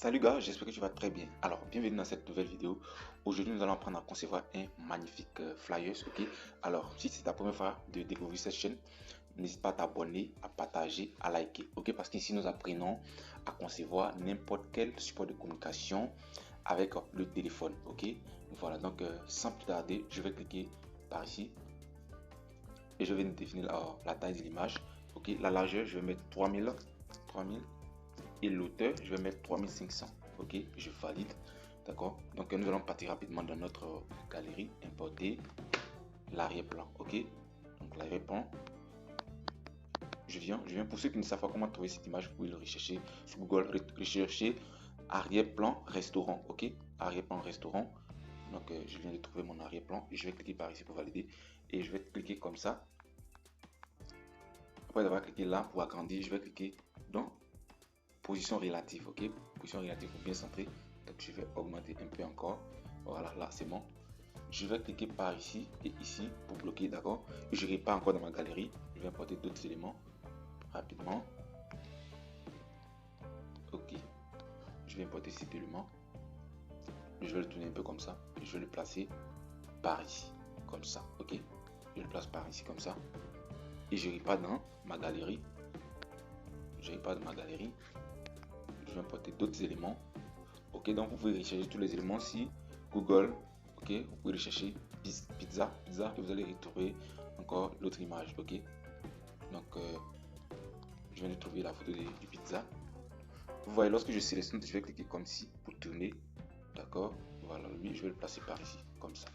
Salut gars, j'espère que tu vas très bien. Alors, bienvenue dans cette nouvelle vidéo. Aujourd'hui, nous allons apprendre à concevoir un magnifique flyers, ok? Alors, si c'est ta première fois de découvrir cette chaîne, n'hésite pas à t'abonner, à partager, à liker, ok? Parce qu'ici, nous apprenons à concevoir n'importe quel support de communication avec le téléphone, ok? Voilà, donc sans plus tarder, je vais cliquer par ici et je vais définir la taille de l'image, ok? La largeur, je vais mettre 3000 et l'auteur, je vais mettre 3500. Ok, je valide. D'accord. Donc, nous allons partir rapidement dans notre galerie, importer l'arrière-plan. Ok, donc l'arrière-plan. Je viens pour ceux qui ne savent pas comment trouver cette image, vous pouvez le rechercher sur Google, rechercher arrière-plan restaurant. Ok, arrière-plan restaurant. Donc, je viens de trouver mon arrière-plan et je vais cliquer par ici pour valider et je vais cliquer comme ça. Après avoir cliqué là pour agrandir, je vais cliquer dans position relative, ok, position relative pour bien centrer. Donc je vais augmenter un peu encore. Voilà, là c'est bon. Je vais cliquer par ici et ici pour bloquer, d'accord. Je n'irai pas encore dans ma galerie, je vais importer d'autres éléments rapidement. Ok, je vais importer cet élément, je vais le tourner un peu comme ça et je vais le placer par ici comme ça. Ok, je le place par ici comme ça et je n'irai pas dans ma galerie, je vais importer d'autres éléments. Ok, donc vous pouvez rechercher tous les éléments si Google. Ok, vous pouvez rechercher pizza et vous allez retrouver encore l'autre image. Ok, donc je viens de trouver la photo du pizza. Vous voyez, lorsque je sélectionne, je vais cliquer comme ci pour tourner. D'accord, voilà, lui je vais le placer par ici comme ça,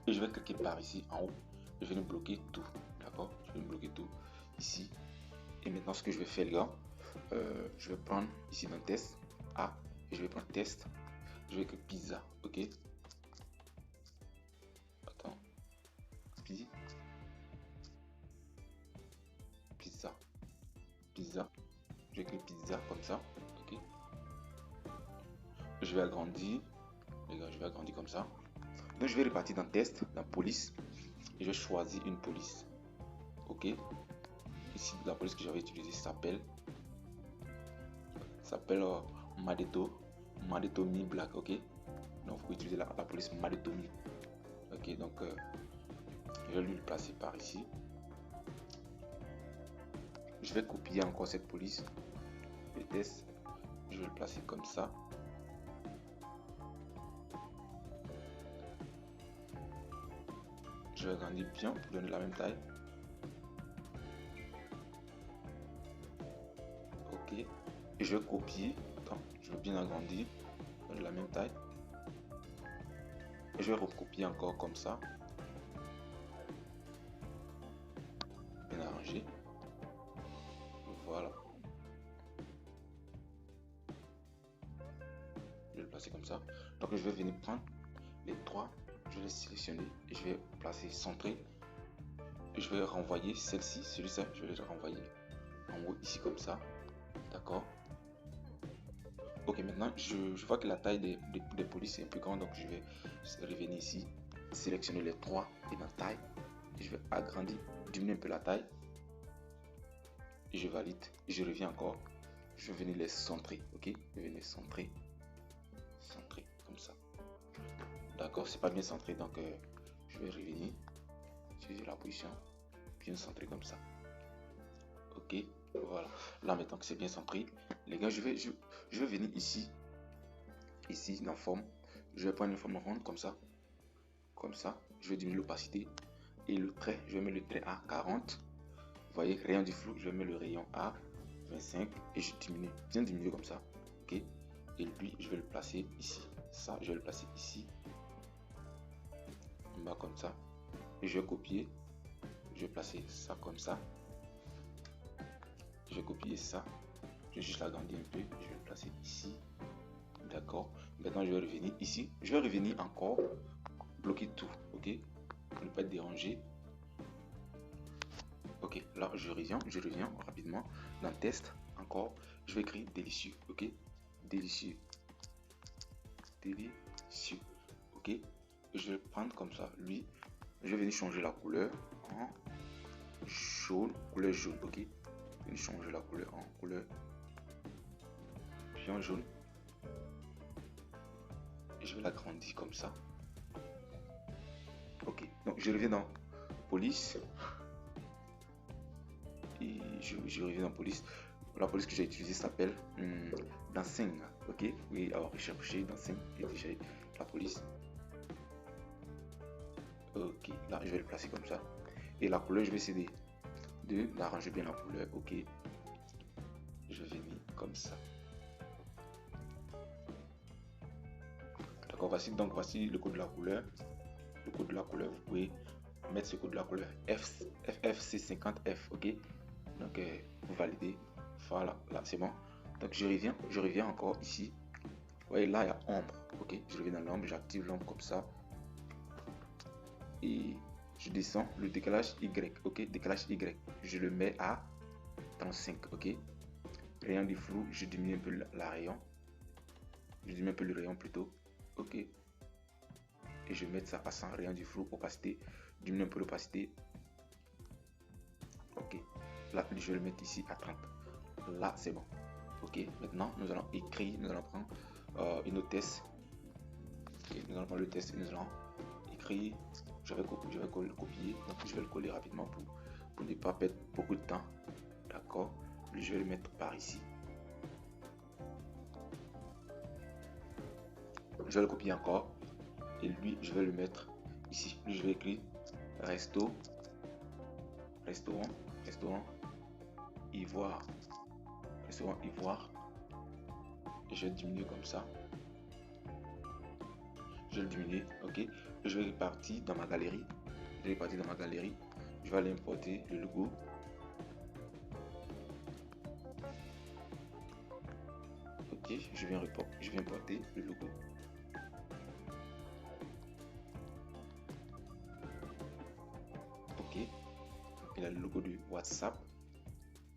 et je vais cliquer par ici en haut. Je vais bloquer tout. D'accord, je vais bloquer tout ici. Et maintenant, ce que je vais faire, les gars, je vais prendre ici dans test A et je vais prendre test. Je vais écrire pizza, ok. Attends, pizza. Je vais écrire pizza comme ça, ok. Je vais agrandir, les gars, je vais agrandir comme ça. Donc je vais repartir dans test, dans police et je vais choisir une police, ok. Ici, la police que j'avais utilisée s'appelle Madetomi Black, ok. Donc vous pouvez utiliser la police Madetomi, ok. Donc je vais lui le placer par ici. Je vais copier encore cette police, le test, je vais le placer comme ça. Je vais agrandir bien pour donner la même taille. Ok, et je vais copier. Attends, je vais bien agrandir, donner la même taille. Et je vais recopier encore comme ça. Bien arrangé. Voilà. Je vais le placer comme ça. Donc je vais venir prendre les trois, je vais les sélectionner et je vais placer centré. Et je vais renvoyer celle-ci, celui-ci, je vais le renvoyer en haut ici comme ça. D'accord. Ok, maintenant je vois que la taille des polices est un peu grande, donc je vais revenir ici, sélectionner les trois et dans taille. Et je vais agrandir, diminuer un peu la taille. Et je valide. Et je reviens encore. Je vais venir les centrer. Ok, je vais les centrer comme ça. D'accord, c'est pas bien centré, donc je vais revenir, utiliser la position, bien centré comme ça. Ok, voilà. Là maintenant que c'est bien centré, les gars, je vais venir ici dans forme. Je vais prendre une forme ronde comme ça. Je vais diminuer l'opacité et le trait, je vais mettre le trait à 40. Vous voyez, rayon du flou, je vais mettre le rayon à 25 et je diminue, bien diminuer comme ça. Ok, et lui, je vais le placer ici. Ça, je vais le placer ici en bas comme ça. Et je vais copier, je vais placer ça comme ça. Je vais copier ça, je vais juste l'agrandir un peu, je vais le placer ici. D'accord, maintenant je vais revenir ici, je vais revenir encore, bloquer tout, ok, pour ne pas être dérangé. Ok, là je reviens rapidement dans test. Encore, je vais écrire délicieux, ok, délicieux, ok. Et je vais prendre comme ça, lui, je vais venir changer la couleur en jaune, couleur jaune, ok. Je vais changer la couleur en couleur pion jaune. Et je vais l'agrandir comme ça. Ok, donc je reviens dans police. Et je reviens dans police. La police que j'ai utilisée s'appelle Dancing. Ok, oui, alors rechercher Dancing et déjà la police. Ok, là je vais le placer comme ça. Et la couleur, je vais essayer d'arranger bien la couleur. Ok, je vais mettre comme ça. D'accord, voici le code de la couleur. Le code de la couleur, vous pouvez mettre ce code de la couleur FFC50F. Ok, donc vous validez. Voilà, là c'est bon. Donc je reviens encore ici. Vous voyez là il y a ombre. Ok, je reviens dans l'ombre, j'active l'ombre comme ça. Et je descends le décalage Y. Ok, décalage Y. Je le mets à 35. Ok, rayon du flou, je diminue un peu la rayon. Je diminue un peu le rayon plutôt. Ok, et je vais mettre ça à 100. Rayon du flou, opacité, diminue un peu l'opacité. Ok, là je vais le mettre ici à 30. Là c'est bon. Ok, maintenant nous allons écrire, nous allons prendre une autre test. Okay, nous allons prendre le test et nous allons écrire. Je vais le copier, donc je vais le coller rapidement pour ne pas perdre beaucoup de temps. D'accord, lui je vais le mettre par ici. Je vais le copier encore et lui je vais le mettre ici. Lui je vais écrire restaurant ivoire, et je vais diminuer comme ça. Je vais le diminuer. Ok, et je vais repartir dans ma galerie. Je vais aller importer le logo. Ok, je vais importer le logo. Ok, il a le logo de WhatsApp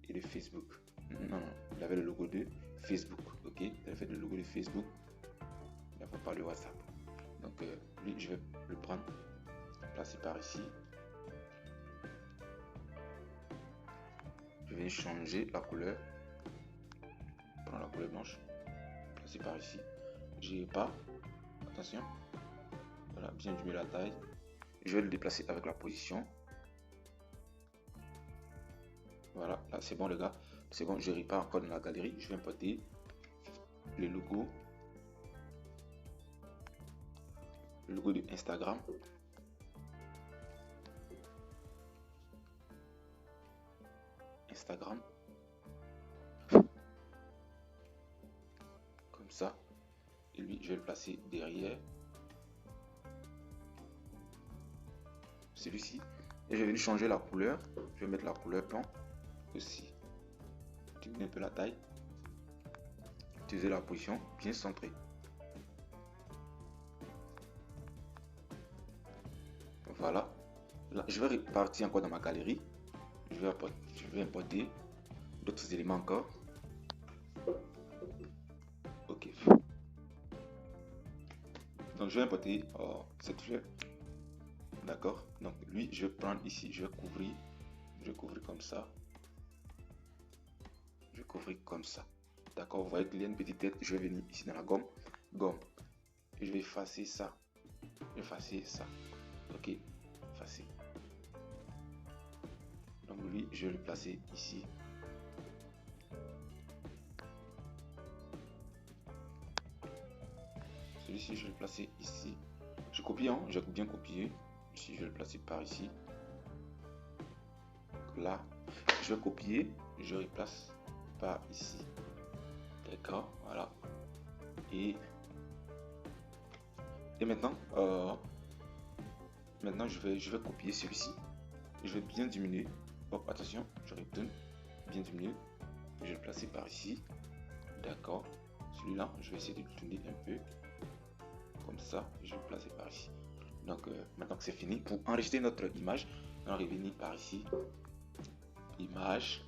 et de Facebook. Non, il avait le logo de Facebook. Ok, il avait fait le logo de Facebook, il n'avait pas le WhatsApp. Donc lui je vais le prendre, placer par ici. Je vais changer la couleur, prendre la couleur blanche, placer par ici. J'ai pas, attention, voilà, bien diminuer la taille. Je vais le déplacer avec la position. Voilà, là c'est bon les gars, c'est bon. Je repars encore dans la galerie. Je vais importer le logo de Instagram. Comme ça, et lui je vais le placer derrière celui-ci, et je vais changer la couleur. Je vais mettre la couleur blanc aussi, diminuer un peu la taille, utiliser la position bien centrée. Voilà, là je vais repartir encore dans ma galerie. Je vais importer d'autres éléments encore. Ok, donc je vais importer cette fleur. D'accord, donc lui je vais prendre ici, je vais couvrir comme ça. D'accord, vous voyez qu'il y a une petite tête. Je vais venir ici dans la gomme, et je vais effacer ça. Ok, effacer. Donc lui je vais le placer ici. Celui-ci je vais le placer ici. Je copie, hein, j'ai bien copié. Ici je vais le placer par ici. Là je vais copier, je replace par ici. D'accord, voilà. Et maintenant je vais copier celui-ci. Je vais bien diminuer. Hop, attention, je retourne, bien diminuer. Je vais le placer par ici. D'accord, celui-là je vais essayer de le tourner un peu comme ça. Je vais le placer par ici. Donc maintenant que c'est fini, pour enregistrer notre image, on va revenir par ici. Image,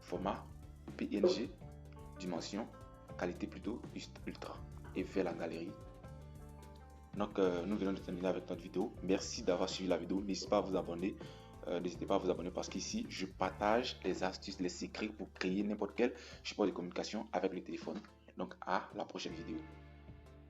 format PNG, dimension, qualité plutôt ultra, et faire la galerie. Donc nous venons de terminer avec notre vidéo. Merci d'avoir suivi la vidéo. N'hésitez pas à vous abonner n'hésitez pas à vous abonner parce qu'ici, je partage les astuces, les secrets pour créer n'importe quel support de communication avec le téléphone. Donc, à la prochaine vidéo.